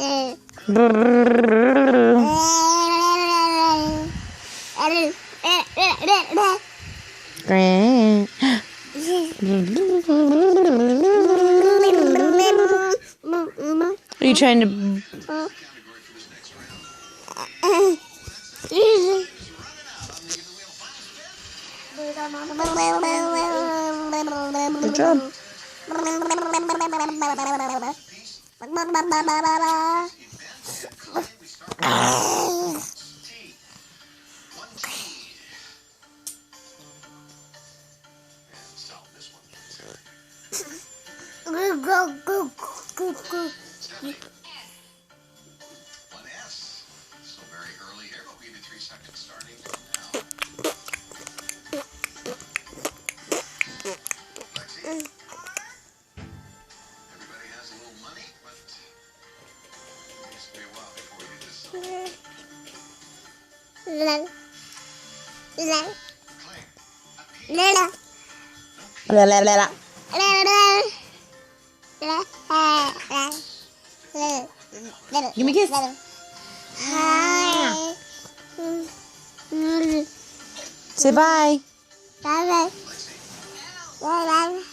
Are you trying to... Good job. One S. Still very early here, but we have 3 seconds starting now. Lexi. Everybody has a little money, but it needs to be a while before we get this solved. Give me a kiss. Say bye. Lexi.